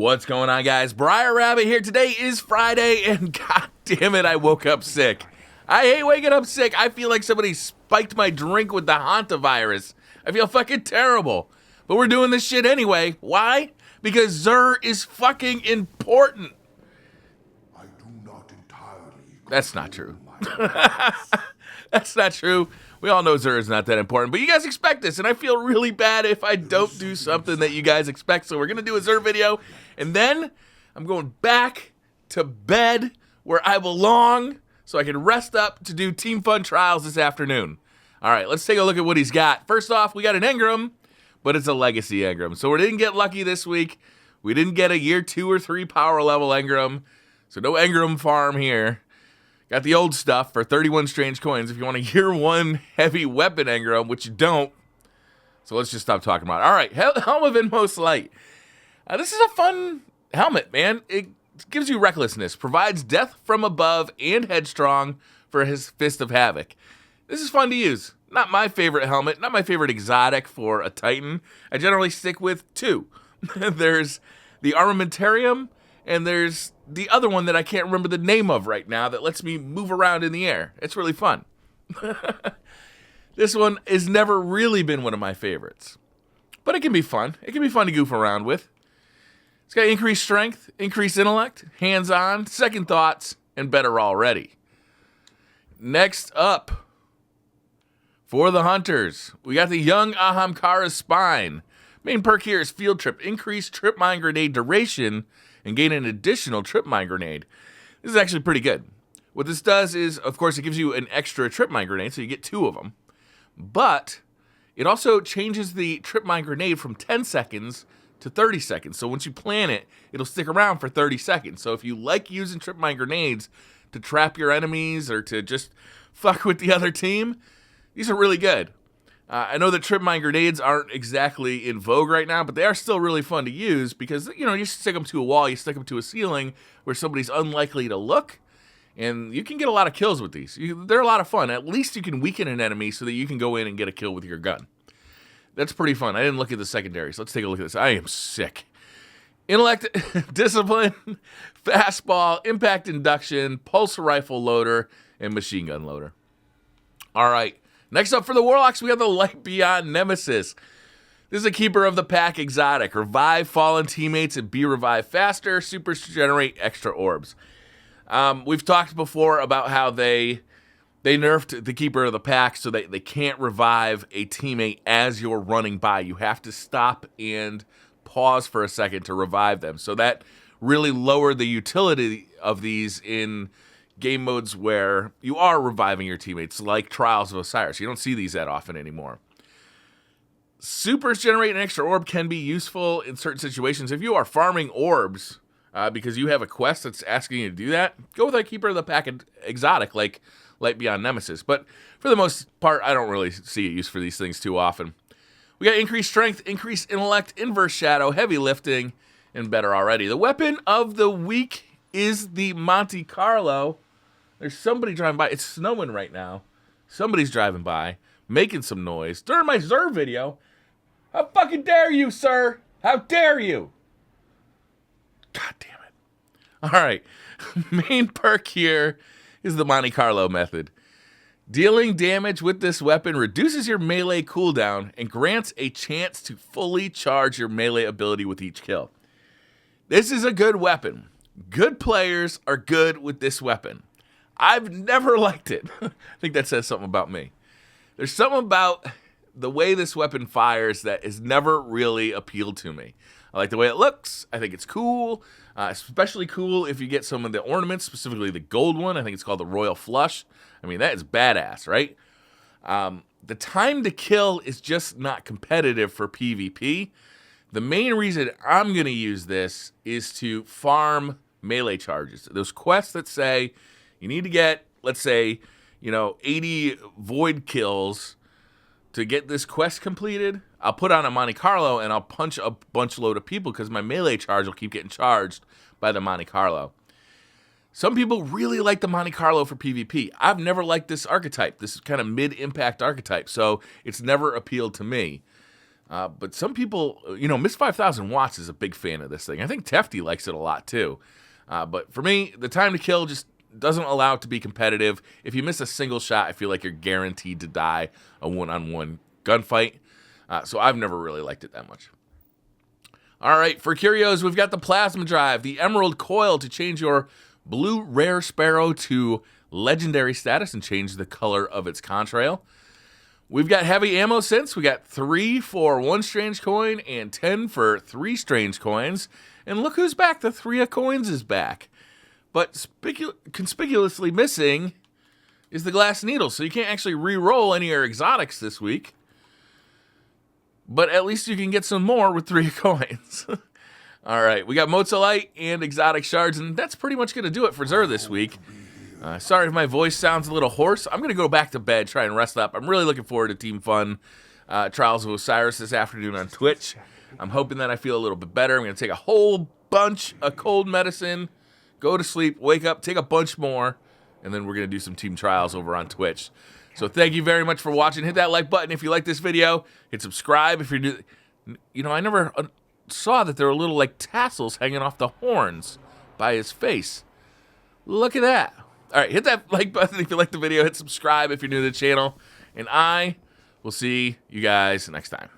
What's going on, guys? Briar Rabbit here. Today is Friday, and god damn it, I woke up sick. I hate waking up sick. I feel like somebody spiked my drink with the hantavirus. I feel fucking terrible. But we're doing this shit anyway. Why? Because Xur is fucking important. I do not entirely. That's not true. That's not true. We all know Xur is not that important, but you guys expect this, and I feel really bad if I don't do something that you guys expect. So we're going to do a Xur video, and then I'm going back to bed where I belong so I can rest up to do Team Fun Trials this afternoon. All right, let's take a look at what he's got. First off, we got an Engram, but it's a Legacy Engram. So we didn't get lucky this week. We didn't get a year 2 or 3 power level Engram, so no Engram farm here. Got the old stuff for 31 strange coins if you want a year 1 heavy weapon Engram, which you don't. So let's just stop talking about it. All right, Helm of Inmost Light. This is a fun helmet, man. It gives you recklessness, provides death from above and headstrong for his Fist of Havoc. This is fun to use. Not my favorite helmet, not my favorite exotic for a Titan. I generally stick with 2. There's the Armamentarium, and there's the other one that I can't remember the name of right now that lets me move around in the air. It's really fun. This one has never really been one of my favorites. But it can be fun. It can be fun to goof around with. It's got increased strength, increased intellect, hands-on, second thoughts, and better already. Next up, for the hunters, we got the Young Ahamkara's Spine. Main perk here is Field Trip. Increase Trip Mine Grenade duration and gain an additional Trip Mine Grenade. This is actually pretty good. What this does is, of course, it gives you an extra Trip Mine Grenade, so you get 2 of them. But it also changes the Trip Mine Grenade from 10 seconds to 30 seconds. So once you plant it, it'll stick around for 30 seconds. So if you like using Trip Mine Grenades to trap your enemies or to just fuck with the other team, these are really good. I know that Trip Mine Grenades aren't exactly in vogue right now, but they are still really fun to use because, you know, you stick them to a wall, you stick them to a ceiling where somebody's unlikely to look, and you can get a lot of kills with these. They're a lot of fun. At least you can weaken an enemy so that you can go in and get a kill with your gun. That's pretty fun. I didn't look at the secondaries. Let's take a look at this. I am sick. Intellect, Discipline, Fastball, Impact Induction, Pulse Rifle Loader, and Machine Gun Loader. All right. Next up for the Warlocks, we have the Light Beyond Nemesis. This is a Keeper of the Pack exotic. Revive fallen teammates and be revived faster. Supers generate extra orbs. We've talked before about how they nerfed the Keeper of the Pack so that they can't revive a teammate as you're running by. You have to stop and pause for a second to revive them. So that really lowered the utility of these in game modes where you are reviving your teammates, like Trials of Osiris. You don't see these that often anymore. Supers generate an extra orb can be useful in certain situations. If you are farming orbs because you have a quest that's asking you to do that, go with a Keeper of the Pack exotic like Light Beyond Nemesis. But for the most part, I don't really see a use for these things too often. We got increased strength, increased intellect, inverse shadow, heavy lifting, and better already. The weapon of the week is the Monte Carlo. There's somebody driving by. It's snowing right now. Somebody's driving by, making some noise during my Xur video. How fucking dare you, sir? How dare you? God damn it. All right. Main perk here is the Monte Carlo method. Dealing damage with this weapon reduces your melee cooldown and grants a chance to fully charge your melee ability with each kill. This is a good weapon. Good players are good with this weapon. I've never liked it. I think that says something about me. There's something about the way this weapon fires that has never really appealed to me. I like the way it looks. I think it's cool. Especially cool if you get some of the ornaments, specifically the gold one. I think it's called the Royal Flush. I mean, that is badass, right? The time to kill is just not competitive for PvP. The main reason I'm going to use this is to farm melee charges. Those quests that say you need to get, let's say, 80 void kills to get this quest completed. I'll put on a Monte Carlo and I'll punch a bunch load of people because my melee charge will keep getting charged by the Monte Carlo. Some people really like the Monte Carlo for PvP. I've never liked this archetype, this kind of mid-impact archetype, so it's never appealed to me. But some people, Miss 5000 Watts is a big fan of this thing. I think Tefty likes it a lot too. But for me, the time to kill just doesn't allow it to be competitive. If you miss a single shot, I feel like you're guaranteed to die a one-on-one gunfight. So I've never really liked it that much. All right, for curios, we've got the Plasma Drive, the Emerald Coil to change your blue rare Sparrow to legendary status and change the color of its contrail. We've got heavy ammo synths. We got 3 for 1 strange coin and 10 for 3 strange coins. And look who's back. The 3 of coins is back. But conspicuously missing is the glass needle. So you can't actually re-roll any of your exotics this week. But at least you can get some more with 3 coins. All right, we got Mozolite and exotic shards, and that's pretty much going to do it for Xur this week. Sorry if my voice sounds a little hoarse. I'm going to go back to bed, try and rest up. I'm really looking forward to Team Fun Trials of Osiris this afternoon on Twitch. I'm hoping that I feel a little bit better. I'm going to take a whole bunch of cold medicine, go to sleep, wake up, take a bunch more, and then we're going to do some Team Trials over on Twitch. So thank you very much for watching. Hit that like button if you like this video. Hit subscribe if you're new. I never saw that there were little like tassels hanging off the horns by his face. Look at that. All right, hit that like button if you like the video. Hit subscribe if you're new to the channel. And I will see you guys next time.